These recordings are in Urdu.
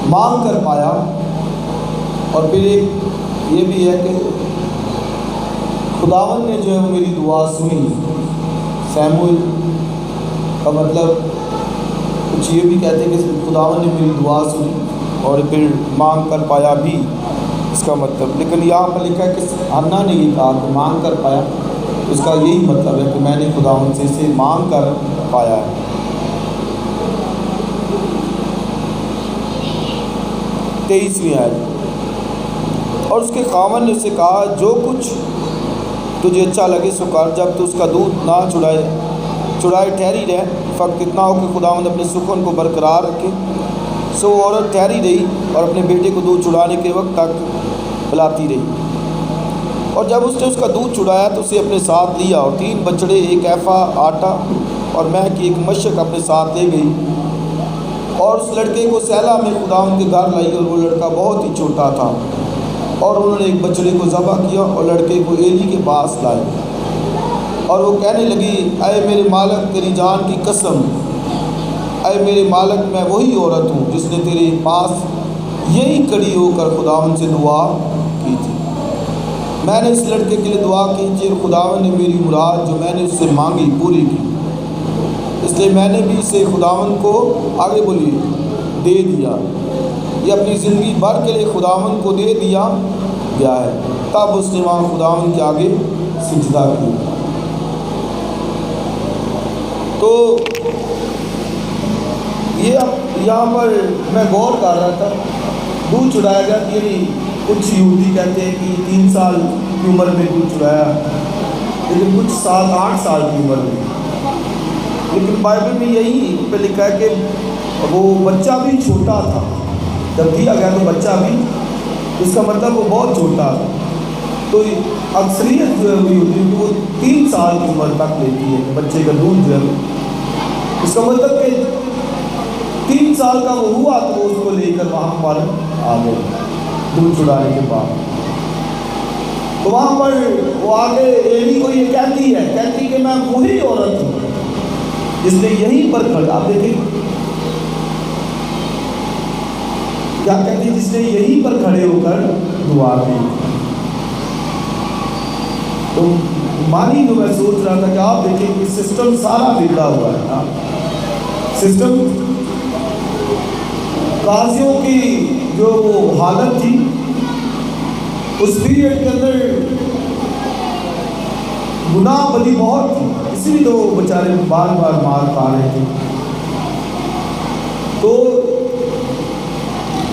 مانگ کر پایا۔ اور پھر ایک یہ بھی ہے کہ خداوند نے جو ہے وہ میری دعا سنی۔ سیموئل کا مطلب کچھ یہ بھی کہتے ہیں کہ خداوند نے میری دعا سنی اور پھر مانگ کر پایا بھی، اس کا مطلب۔ لیکن یہاں پر لکھا ہے کہ ہنّا نے یہ کہا کہ مانگ کر پایا، اس کا یہی مطلب ہے کہ میں نے خداوند سے اسے مانگ کر پایا ہے۔ 23ویں آیت، اور اس کے خاوند نے اسے کہا جو کچھ تجھے اچھا لگے سو کر، جب تو اس کا دودھ نہ چڑھائے ٹھہری رہ، فقط اتنا ہو کہ خداوند اپنے سخن کو برقرار رکھے۔ سو وہ عورت ٹھہری رہی اور اپنے بیٹے کو دودھ چڑھانے کے وقت تک پلاتی رہی، اور جب اس نے اس کا دودھ چڑھایا تو اسے اپنے ساتھ لیا، اور 3 بچڑے، 1 ایفا آٹا اور مہ کی 1 مشق اپنے ساتھ لے گئی، اور اس لڑکے کو سیلا میں خداوند کے گھر لائی، اور وہ لڑکا بہت ہی چھوٹا تھا، اور انہوں نے 1 بچڑے کو ذبح کیا اور لڑکے کو ایلی کے پاس لائے، اور وہ کہنے لگی اے میرے مالک تیری جان کی قسم، اے میرے مالک میں وہی عورت ہوں جس نے تیرے پاس یہی کھڑی ہو کر خداوند سے دعا کی تھی۔ میں نے اس لڑکے کے لیے دعا کی تھی اور خداوند نے میری مراد جو میں نے اس سے مانگی پوری کی، اس لیے میں نے بھی اسے خداوند کو آگے بولی دے دیا، یہ اپنی زندگی بھر کے لیے خداوند کو دے دیا گیا ہے۔ تب اس نے وہاں خداوند کے آگے سجدہ کیا۔ تو یہ یہاں پر میں غور کر رہا تھا، دودھ چڑھایا گیا، یعنی کچھ یہودی کہتے ہیں کہ 3 سال کی عمر میں دودھ چڑھایا، لیکن کچھ 7-8 سال کی عمر میں، لیکن بائبل میں یہی پہ لکھا ہے کہ وہ بچہ بھی چھوٹا تھا، جب دیا گیا تو بچہ بھی، اس کا مطلب وہ بہت چھوٹا تھا۔ تو اکثریت جو ہے وہ یہودی وہ 3 سال کی عمر تک لیتی ہے بچے کا دودھ جو ہے، اس کا مطلب کہ 3 سال کا وہ ہوا تو وہ اس کو لے کر وہاں پر آ گئے دودھ چڑھانے کے بعد۔ تو وہاں پر وہ آگے ایلی کو یہ کہتی کہ میں وہی عورت ہوں جس نے یہیں پر کھڑا، آپ دیکھیں کیا کہتی، جس نے یہیں پر کھڑے ہو کر دعا کی۔ تو مانی جو میں سوچ رہا تھا کہ آپ دیکھیں کہ سسٹم سارا بگڑا ہوا ہے نا، سسٹم قاضیوں کی جو حالت تھی اس پیریڈ کے اندر گناہ بدی بہت تھی، اسی لیے تو وہ بیچارے بار بار مار کھا رہے تھے۔ تو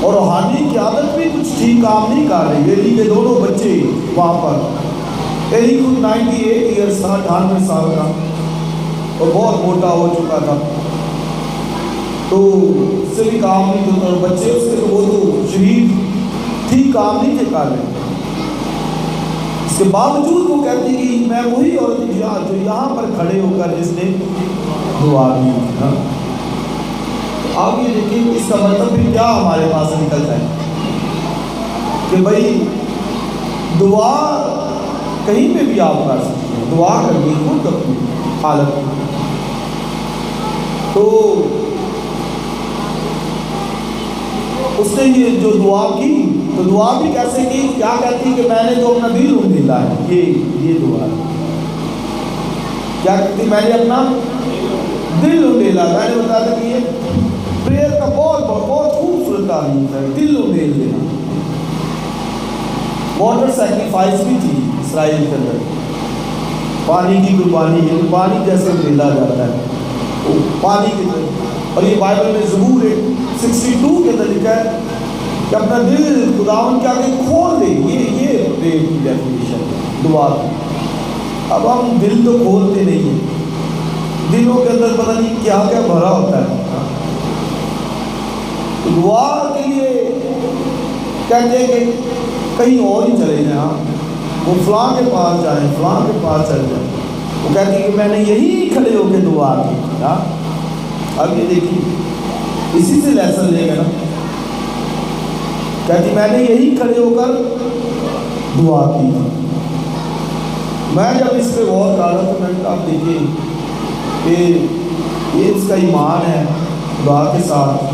اور روحانی قیادت بھی کچھ ٹھیک کام نہیں کر رہی۔ ایلی کے دونوں بچے وہاں پر، ایلی خود 98 ایئرس تھا، 98 سال کا، اور بہت موٹا ہو چکا تھا، تو اس سے بھی کام نہیں ہوتا، اور بچے اس کے تو وہ تو شریف ٹھیک کام نہیں تھے کر رہے۔ اس کے باوجود وہ کہتی کہ میں وہی عورت جو یہاں پر کھڑے ہو کر جس نے دعا کی۔ آپ یہ دیکھیں اس کا مطلب بھی کیا ہمارے پاس نکلتا ہے کہ بھائی دعا کہیں پہ بھی آپ کر سکتے ہیں، دعا کرنی خود اپنی حالت۔ تو اس نے یہ جو دعا کی، تو دعا بھی کیسے کی، کیا کہتی کہ میں نے تو اپنا دل اندھیلا ہے، یہ دعا ہے۔ کیا کہتی، میں نے اپنا دل اندھیلا، میں نے بتایا تھا کہ یہ پریئر کا بہت خوبصورت تعلیم ہے، دل اندھیل دینا۔ واٹر سیکریفائس بھی تھی اسرائیل کے اندر، پانی کی قربانی ہے، پانی جیسے اندھیلا جاتا ہے وہ پانی کے اندر، اور یہ بائبل میں زبور 62 کے اندر لکھا ہے کہ اپنا دل خداوند کے آگے کھول دے، یہ پریئر کی ڈیفینیشن دعا کی۔ اب ہم دل تو کھولتے نہیں ہیں، دلوں کے اندر پتہ نہیں کیا کیا بھرا ہوتا ہے۔ دعا کے لیے کہتے ہیں کہ کہیں اور ہی چلے جائیں، وہ فلاں کے پاس جائیں، فلاں کے پاس چل جائیں، وہ کہتی ہے کہ میں نے یہی کھڑے ہو کے دعا کی۔ اب یہ دیکھیے اسی سے لیسن لے گا نا، کہتی میں نے یہی کھڑے ہو کر دعا کی۔ میں جب اس پہ غور کر رہا تو میں نے کہا آپ دیکھیے کہ یہ اس کا ایمان ہے دعا کے ساتھ،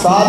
7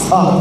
7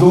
2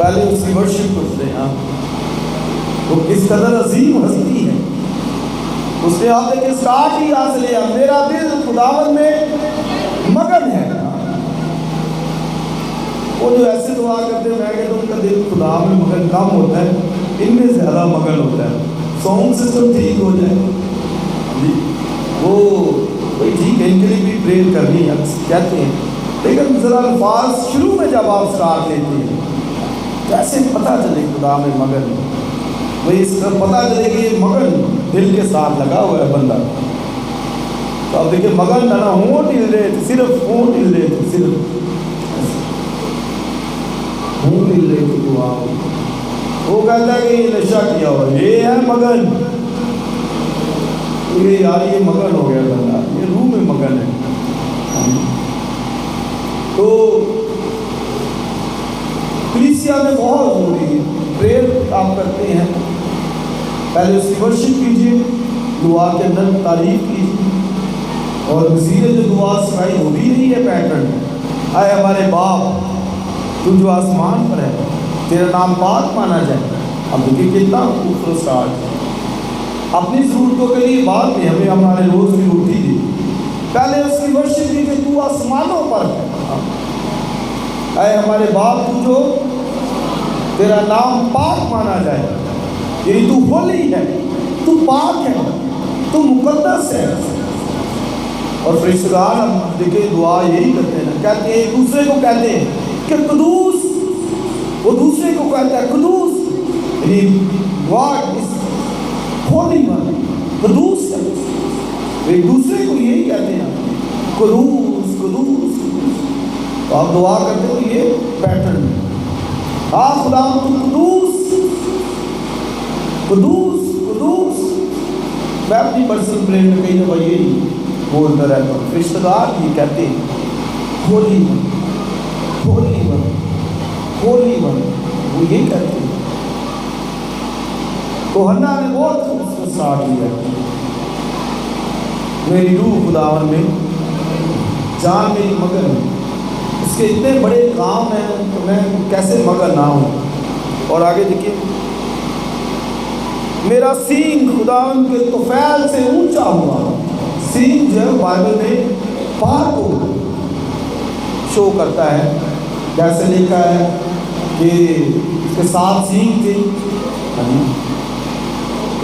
پہلے اس کی ورشپ کرتے ہیں. وہ کس قدر عظیم ہستی ہے. اس نے آپ دیکھیں اسٹارٹ ہی یہاں سے لیا, میرا دل خداوند میں مگن ہے. وہ جو ایسے دعا کرتے ہیں, میں کہتا ہوں ان کا دل خدا میں مگن کم ہوتا ہے, ان میں زیادہ مگن ہوتا ہے. ساؤنڈ سسٹم ٹھیک ہو جائے جی, وہ بھائی ٹھیک ہے, ان کے لیے بھی پریئر کرنی ہے کہتے ہیں, لیکن ذرا الفاظ شروع میں جب آپ اسٹارٹ لیتے ہیں کیسے پتہ چلے خدا میں مگن, وہی اس طرح پتہ چلے کہ یہ مگن دل کے ساتھ لگا ہوا ہے بندہ. تو آپ دیکھیں مگن نہ ہونٹ ہل رہے تھے, صرف ہونٹ ہل رہے تھے, صرف ہونٹ ہل رہے تھے دعا. وہ کہتا ہے کہ یہ نشہ کیا ہوا, یہ ہے مگن. یہ یار یہ مگن ہو گیا بندہ, یہ روح میں مگن ہے. تو کلیسیا میں بہت ضروری ہے پریئر آپ کرتے ہیں, پہلے اس کی ورشپ کیجیے, دعا کے اندر تعریف کیجیے, اور وزیر جو دعا سکھائی وہ بھی نہیں ہے پیٹرن. اے ہمارے باپ تو جو آسمان پر ہے, تیرا نام پاک مانا جائے. اب دیکھیے کتنا خوبصورت اسٹارٹ. اپنی ضرورتوں کے لیے بعد میں ہمیں ہمارے روز کی روٹی دی, پہلے اس کی ورشپ کی کہ تو آسمانوں پر ہے. اے ہمارے باپ تو جو تیرا نام پاک مانا جائے, یعنی تو ہولی ہے, تو پاک ہے, تو مقدس ہے. اور فرشتگار ہم دیکھیں دعا یہی کرتے ہیں, کہتے ہیں ایک دوسرے کو کہتے ہیں کہ قدوس, وہ دوسرے کو کہتا ہے قدوس, یعنی گاڈ از ہولی ون, قدوس ہے. ایک دوسرے کو یہی کہتے ہیں قدوس قدوس. تو آپ دعا کرتے ہو یہ پیٹرن ہے. ہاں خدا تو قدوس قدوس قدوس. میں اپنی پرسنل پریئر میں کئی دفعہ یہی بولتا رہتا ہوں, فرشتگار بھی کہتے ہیں holy one holy one holy one, وہ یہ کہتے ہیں. تو ہنا نے بہت خوبصورت ساتھ لیا, میری روح خداون میں جان میری مگن ہے. اس کے اتنے بڑے کام ہیں تو میں کیسے مگن نہ ہوں. اور آگے دیکھیے, میرا سینگ خداون کے طفیل سے اونچا ہوا. سینگ جو ہے بائبل میں پار کو شو کرتا ہے, جیسے لکھا ہے کہ اس کے 7 سینگ تھے,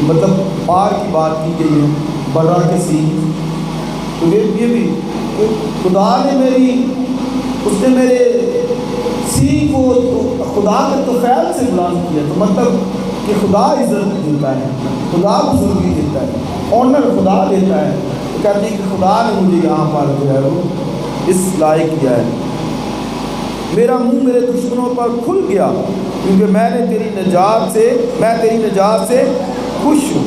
مطلب پار کی بات کی گئی ہے, برا کے سینگ. تو یہ بھی خدا نے میری, اس نے میرے سینگ کو خدا کے طفیل سے بلند کیا. تو مطلب کہ خدا عزت دیتا ہے, خدا بزرگی دیتا ہے, آنر خدا دیتا ہے. تو کہتے ہیں کہ خدا نے مجھے یہاں پر جو ہے وہ اس لائق کیا ہے. میرا منہ میرے دشمنوں پر کھل گیا, کیونکہ میں تیری نجات سے خوش ہوں.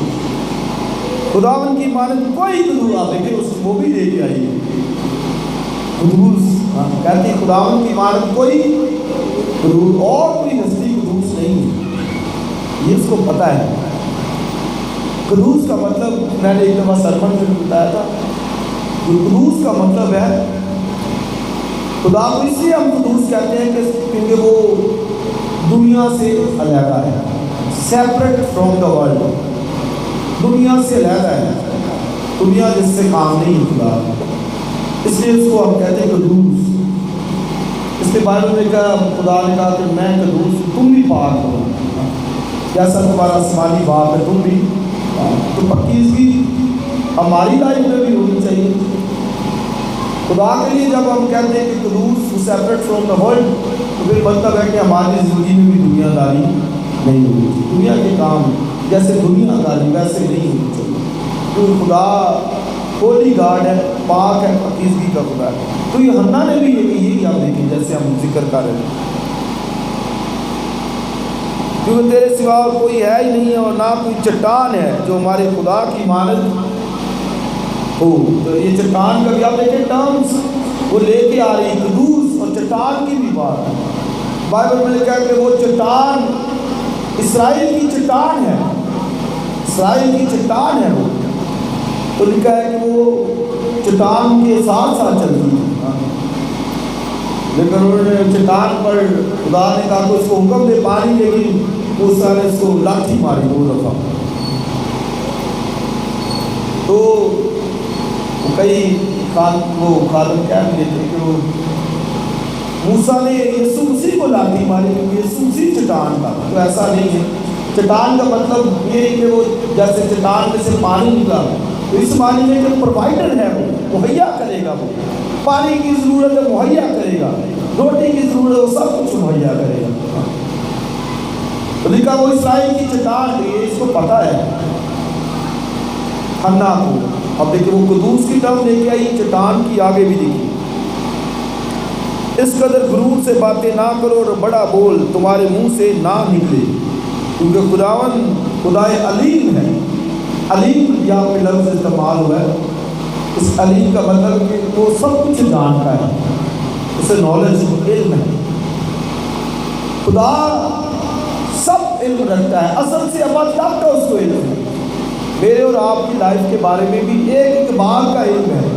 خداوند کی مانند کوئی قدوس, آپ دیکھیں اس وہ بھی لے کے آئی قدوس. کہتی خداوند کی مانند کوئی قدوس, اور کوئی ہستی قدوس نہیں ہے. یہ اس کو پتہ ہے. قدوس کا مطلب میں نے ایک دفعہ سرمن میں بتایا تھا, قدوس کا مطلب ہے خدا کو اس لیے ہم قدوس کہتے ہیں کہ کیونکہ وہ دنیا سے علیحدہ ہے, سیپریٹ فرام دا ورلڈ. دنیا سے علیحدہ ہے, دنیا جس سے کام نہیں خدا, اس لیے اس کو ہم کہتے ہیں قدوس. اس کے بارے میں کہا, خدا نے کہا کہ میں قدوس, تم بھی پاک ہو جیسا تمہارا آسمانی باپ ہے, تم بھی. تو پاکیزگی ہماری لائف میں بھی ہونی چاہیے. خدا کے لیے جب ہم کہتے ہیں کہ قدوس سیپریٹ فرام دا ورلڈ, تو پھر مطلب ہے کہ ہماری زندگی میں بھی دنیا داری نہیں ہونی چاہیے. دنیا کے کام جیسے دنیا داری ویسے نہیں ہونی چاہیے, کیونکہ خدا ہولی گاڈ ہے, پاک ہے, پاکیزگی کا خدا ہے. تو یہ ہنا نے بھی یہی آپ دیکھیں جیسے ہم ذکر کر رہے ہیں, کیونکہ تیرے سوا اور کوئی ہے ہی نہیں, اور نہ کوئی چٹان ہے جو ہمارے خدا کی مانند ہو. تو یہ چٹان کا بھی آپ دیکھیں ٹرمز وہ لے کے آ رہی, قدوس اور چٹان کی بھی بات ہے. بائبل میں لکھا ہے کہ وہ چٹان اسرائیل کی چٹان ہے, اسرائیل کی چٹان ہے وہ. تو لکھا ہے کہ وہ چٹان کے ساتھ ساتھ چلتی ہے. لیکن انہوں نے چٹان پر خدا نے کہا کہ اس کو حکم دے پانی کے لیے، موسیٰ نے اس کو لاٹھی ماری 2 دفعہ. تو کئی وہ خادم کہہ بھی دیتے کہ وہ موسیٰ نے یسوع مسیح کو لاٹھی ماری کیونکہ یسوع مسیح چٹان تھا. تو ایسا نہیں ہے. چٹان کا مطلب یہ ہے کہ وہ جیسے چٹان میں سے پانی نکلا، تو اس معنی میں جو پرووائڈر ہے وہ مہیا کرے گا. وہ پانی کی ضرورت ہے مہیا کرے گا، روٹی کی ضرورت ہے وہ سب کچھ مہیا کرے گا. تو لکھا وہ اسرائیل کی چٹان تھی، اس کو پتہ ہے حنا کو. اب دیکھیں وہ قدوس کی ٹرم لے کے آئی، چٹان کی آگے بھی لکھی. اس قدر غرور سے باتیں نہ کرو اور بڑا بول تمہارے منہ سے نہ نکلے، کیونکہ خداوند خدائے علیم ہے. علیم یہاں پہ لفظ استعمال ہوا ہے. اس علیم کا مطلب کہ وہ سب کچھ جانتا ہے، اسے نالج علم ہے. خدا سب علم رکھتا ہے، اصل سے ابد تک کا اس کو علم ہے. میرے اور آپ کی لائف کے بارے میں بھی ایک بار کا علم ہے،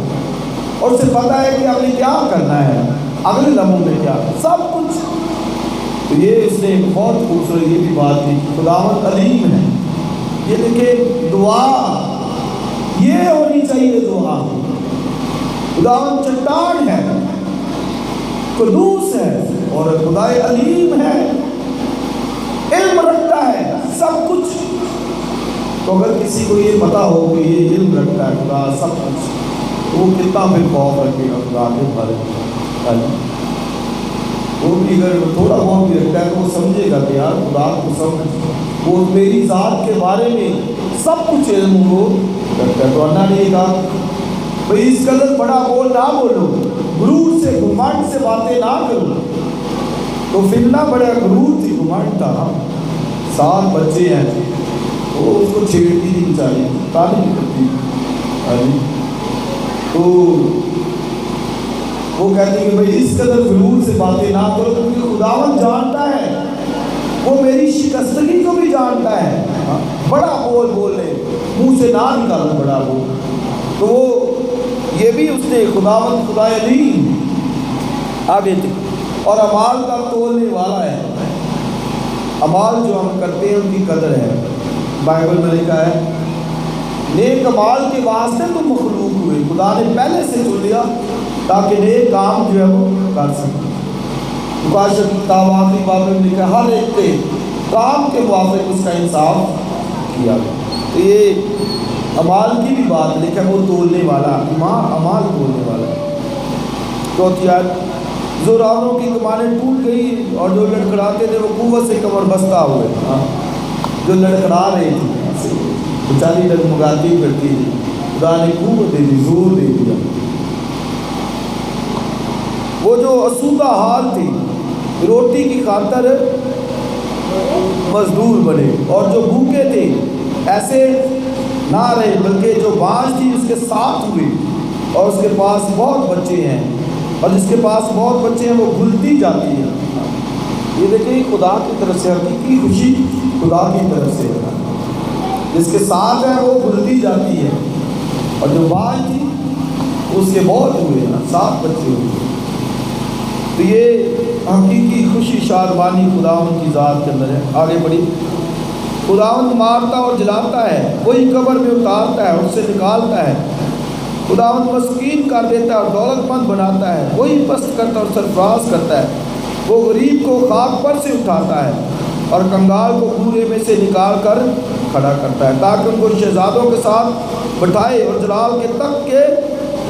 اور اسے پتہ ہے کہ ہمیں کیا کرنا ہے، اگلے لمحوں میں کیا، سب کچھ. تو یہ اس نے بہت خوبصورت یہ بھی بات کی، خداوند علیم ہے. یہ دیکھیں دعا یہ ہونی چاہیے. دعا خداوند چٹان ہے، قدوس ہے اور خدائے علیم ہے، علم رکھتا ہے سب کچھ. تو اگر کسی کو یہ پتا ہو کہ یہ علم رکھتا ہے خدا سب کچھ، تو وہ کتنا پھر خوف رکھے گا خدا کے بارے میں. وہ بھی اگر تھوڑا بہت بھی رکھتا ہے تو وہ سمجھے گا کہ یار خدا کو سب وہ میری ذات کے بارے میں سب کچھ علم وہ رکھتا ہے. تو اللہ نے یہ کہا بھئی اس قدر بڑا بول نہ بولو، غرور سے گھمنڈ سے باتیں نہ کرو. تو فرعون بڑا غرور تھی، گھمنڈ تھا. 7 بچے ہیں، وہ اس کو چھیڑتی تھی بیچاری، تعلیم کرتی. تو وہ کہتی کہ بھئی اس قدر غرور سے باتیں نہ کرو، کیونکہ خداوند جانتا ہے، وہ میری شکستگی کو بھی جانتا ہے. بڑا بول بولے منہ سے نہ نکالو بڑا بول. تو وہ یہ بھی اس نے خداوند خدائے علیم آگے تھے اور اعمال کا تولنے والا ہے. اعمال جو ہم کرتے ہیں ان کی قدر ہے. بائبل میں لکھا ہے نیک اعمال کے واسطے تم مخلوق ہوئے، خدا نے پہلے سے چن لیا تاکہ نیک کام جو ہے وہ کر سکیں. مقاشر کتاب آخری باب میں لکھا ہر ایک کے کام کے موافق اس کا انصاف کیا. تو یہ اعمال کی بھی بات لکھا ہے، وہ تولنے والا اعمال تولنے والا. چوتھی آیت زورآوروں کی کمانیں ٹوٹ گئی اور جو لڑکھڑاتے تھے وہ قوت سے کمر بستہ ہوئے. جو لڑکھڑا رہے تھے بیچاری ڈگمگاتی کرتی تھی، خدا نے قوت دے دی، زور دے دیا. وہ جو آسودہ حال تھی روٹی کی خاطر مزدور بنے، اور جو بھوکے تھے ایسے نہ رہے بلکہ جو باج تھی اس کے ساتھ ہوئی، اور اس کے پاس بہت بچے ہیں، اور جس کے پاس بہت بچے ہیں وہ گھلتی جاتی ہے. یہ دیکھیں خدا کی طرف سے حقیقی خوشی خدا کی طرف سے ہے. جس کے ساتھ ہے وہ گھلتی جاتی ہے، اور جو باج تھی اس کے بہت ہوئے ہیں، 7 بچے ہوئے. تو یہ حقیقی خوشی شادمانی خداوند کی ذات کے اندر ہے. آگے بڑھی. خداوند مارتا اور جلاتا ہے، وہی قبر میں اتارتا ہے اور اسے نکالتا ہے. خداوند مسکین کر دیتا ہے اور دولت مند بناتا ہے، وہی پست کرتا اور سرفراز کرتا ہے. وہ غریب کو خاک پر سے اٹھاتا ہے اور کنگال کو کوڑے میں سے نکال کر کھڑا کرتا ہے، تاکہ ان کو شہزادوں کے ساتھ بٹھائے اور جلال کے تخت کے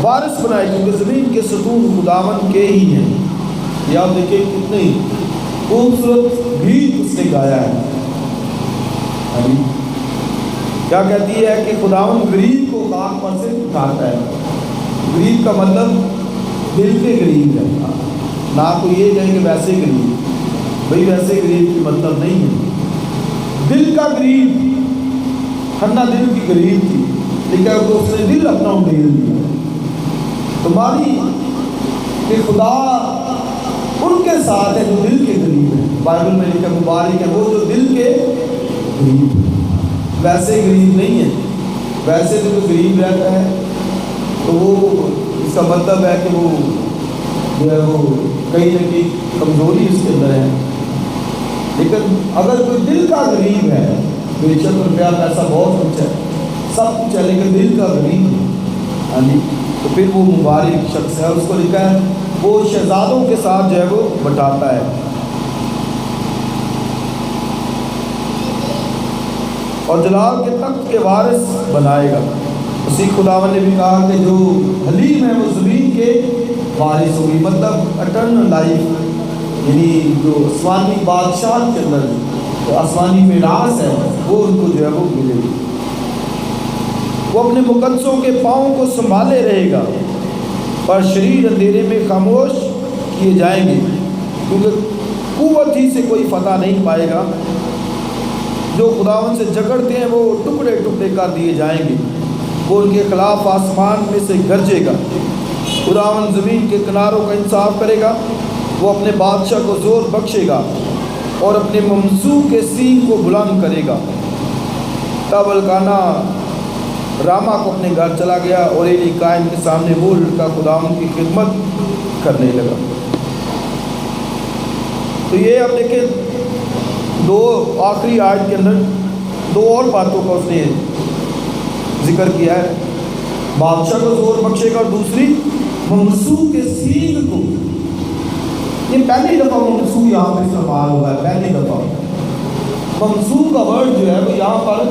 وارث بنائے، کیونکہ زمین کے ستون خداوند کے ہی ہیں. یہ آپ دیکھیں کتنی خوبصورت گیت اس نے گایا ہے. کیا کہتی ہے کہ خداوند غریب کو خاک پر سے اٹھاتا ہے. غریب کا مطلب دل کے غریب ہے، نہ کوئی یہ کہے کہ ویسے غریب. بھئی ویسے غریب کی مطلب نہیں ہے، دل کا غریب. حنا دل کی غریب تھی، لیکن اس نے دل اپنا اڈھیل دیا. تمہاری کہ خدا ان کے ساتھ ہے جو دل کے غریب ہے. بائبل میں لکھا مبارک ہے وہ جو دل کے غریب ہے، ویسے غریب نہیں ہے. ویسے جو غریب رہتا ہے تو وہ اس کا مطلب ہے کہ وہ جو ہے وہ کہیں نہ کہیں کمزوری اس کے اندر ہے، لیکن اگر کوئی دل کا غریب ہے، بے شک روپیہ پیسہ بہت کچھ ہے، سب کچھ ہے، لیکن دل کا غریب ہے، ہاں جی، تو پھر وہ مبارک شخص ہے. اس کو لکھا ہے وہ شہزادوں کے ساتھ جو ہے وہ بٹاتا ہے. اور جلال کے تخت کے وارث بنائے گا. اسی خداوند نے بھی کہا کہ جو حلیم ہے وہ زمین کے وارث ہوگی، مطلب اٹرنل لائف، یعنی جو آسمانی بادشاہ کے اندر جو آسمانی میراث ہے وہ ان کو جو ہے وہ ملے گی. وہ اپنے مقدسوں کے پاؤں کو سنبھالے رہے گا، پر شریر اندھیرے میں خاموش کیے جائیں گے، کیونکہ قوت ہی سے کوئی فتح نہیں پائے گا. جو خداوند سے جھگڑتے ہیں وہ ٹکڑے ٹکڑے کر دیے جائیں گے. وہ ان کے خلاف آسمان میں سے گرجے گا. خداوند زمین کے کناروں کا انصاف کرے گا. وہ اپنے بادشاہ کو زور بخشے گا اور اپنے ممسوح کے سینگ کو بلند کرے گا. تب الکانا راما کو اپنے گھر چلا گیا اور ایلی قائم کے سامنے وہ لڑکا خداوند کی خدمت کرنے لگا. تو یہ اب دیکھیں دو آخری آیت کے اندر دو اور باتوں کا اس نے ذکر کیا ہے. بادشاہ کو زور بخشے گا اور دوسری ممسوح کے سینگ کو. یہ پہلی دفعہ ممسوح یہاں پہ استعمال ہوا ہے، پہلی دفعہ ممسوح کا ورڈ جو ہے وہ یہاں پر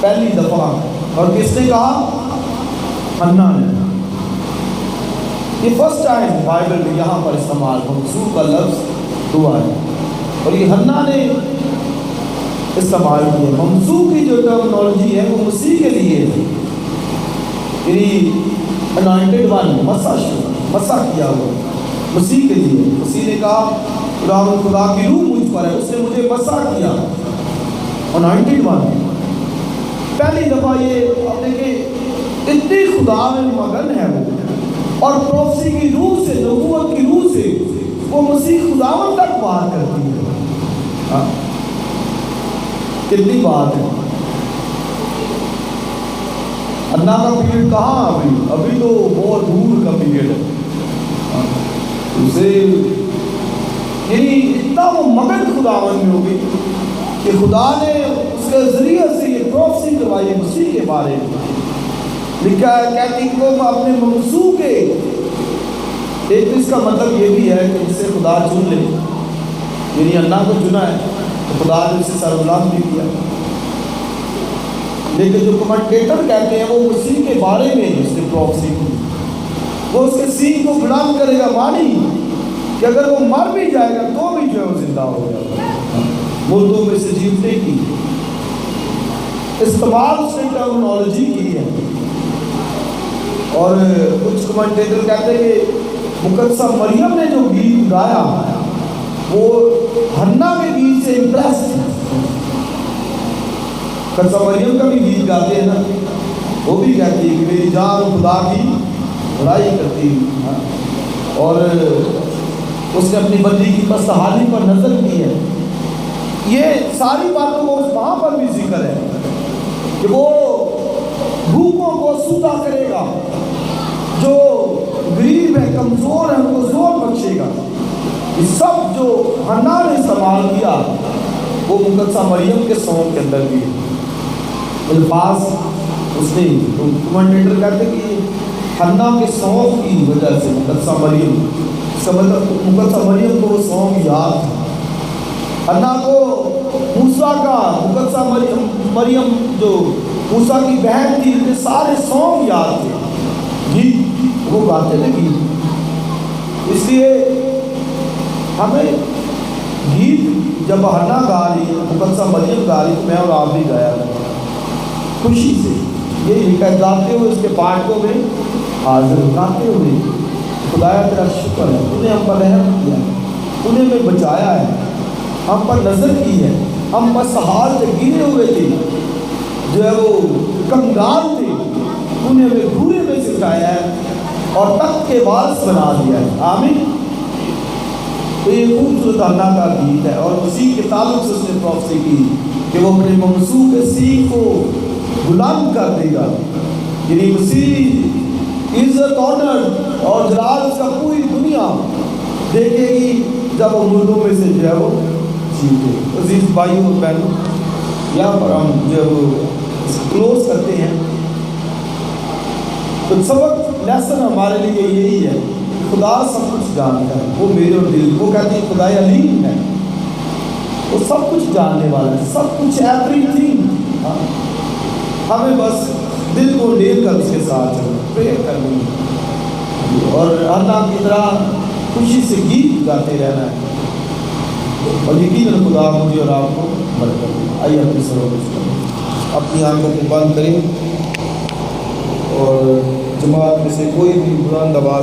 پہلی دفعہ. اور کس نے کہا؟ حنا نے. یہ فرسٹ ٹائم بائبل میں یہاں پر استعمال ممسوح کا لفظ ہوا ہے، اور یہ حنا نے استعمال کیا. ممسوح کی جو ٹرمنالوجی ہے وہ مسیح کے لیے ہے، یعنی انائنٹڈ ون، مسح کیا ہوا مسیح کے لیے. مسیح نے کہا خداوند خدا کی روح مجھ پر ہے، اس نے مجھے مسح کیا، انائنٹڈ ون. پہلی دفعہ یہ آپ دیکھیں اتنی خدا میں مگن ہے وہ، اور پروفسی کی روح سے، نبوت کی روح سے وہ مسیح خداوند تک بات کرتی ہے. کتنی بات ہے. اللہ کا پیریڈ کہاں ابھی تو بہت دور کا پیریڈ ہے اسے، یعنی اتنا وہ مگن خداوند میں ہوگی کہ خدا نے اس کے ذریعے سے یہ پروفسی کروائی ہے مسیح کے بارے میں. لکھا ہے کہتی کہ وہ اپنے ممسوح کے، ایک تو اس کا مطلب یہ بھی ہے کہ جسے خدا چن لے، یعنی اللہ کو چنا ہے تو خدا نے اسے سربلند بھی کیا. لیکن جو کمنٹیٹر کہتے ہیں وہ مسیح کے بارے میں اس نے پروفسی کی، وہ اس کے سینگ کو بلند کرے گا، مانی کہ اگر وہ مر بھی جائے گا تو بھی جو ہے وہ زندہ ہو جائے گا، مردوں میں سے جیتنے کی استعمال اس نے ٹرمنالوجی کی ہے. اور کچھ کمنٹیٹر کہتے ہیں کہ مقدسہ مریم نے جو گیت گایا وہ حنا کے گیت سے امپریس ہے. مقدسہ مریم کا بھی گیت گاتے ہیں نا، وہ بھی کہتی ہے کہ میری جان خدا کی بڑائی کرتی، اور اس نے اپنی بندی کی پستحالی پر نظر کی ہے. یہ ساری باتوں کو وہاں پر بھی ذکر ہے کہ وہ بھوکوں کو سودا کرے گا، جو غریب ہے کمزور ہے ان کو زور بخشے گا. یہ سب جو حنا نے استعمال کیا وہ مقدسہ مریم کے سونگ کے اندر بھی الفاظ اس نے. کمنٹیٹر کہتے ہیں کہ حنا کے سونگ کی وجہ سے مقدسہ مریم، اس کا مطلب مقدسہ مریم کو وہ سونگ یاد تھا. حنا کو موسیٰ کا، مقدسہ مریم جو موسیٰ کی بہن تھی، ان کے سارے سونگ یاد تھے، گیت وہ گاتے تھے گیت. اس لیے ہمیں گیت جب حنا گا رہی ہے، مقدسہ مریم گا رہی، میں اور آپ بھی گایا خوشی سے. یہ لکھا ہے گاتے ہوئے اس کے پاٹوں میں حاضر، گاتے ہوئے خدایا تیرا شکر ہے، تو نے ہم پر رحم کیا، تو نے ہمیں بچایا ہے، ہم پر نظر کی ہے، ہم بس حال سے گرے ہوئے تھے، جو ہے وہ کنگال تھے، تو نے ہمیں گھورے میں سے اٹھایا ہے اور تخت کے وارث بنا دیا ہے. آمین. تو یہ خوبصورت حنا کا گیت ہے، اور مسیح کے تعلق سے اس نے پروفسی کی کہ وہ اپنے ممسوح کے سینگ کو بلند کر دے گا. یعنی مسیح عزت آنر اور جلال اس کا پوری دنیا دیکھے گی جب وہ مردوں میں سے جو ہے وہ جیتے۔ عزیز بھائیوں اور بہنوں، یہاں پر ہم جب کلوز کرتے ہیں تو سبق لیسن ہمارے لیے یہی ہے، خدا سب کچھ جانتا ہے، وہ میرے اور دل، وہ کہتے ہیں خدا علیم ہے، وہ سب کچھ جاننے والا ہے، سب کچھ ایوری تھنگ۔ ہمیں بس دل کو ڈیل کر اس کے ساتھ پریئر کرنی ہے اور اللہ کی طرح خوشی سے گیت گاتے رہنا ہے، اور یقیناً خدا مجھے اور آپ کو برکت دے۔ آئیے اپنی سروں اپنی آنکھوں کو بند کریں اور جماعت میں سے کوئی بھی بلند آواز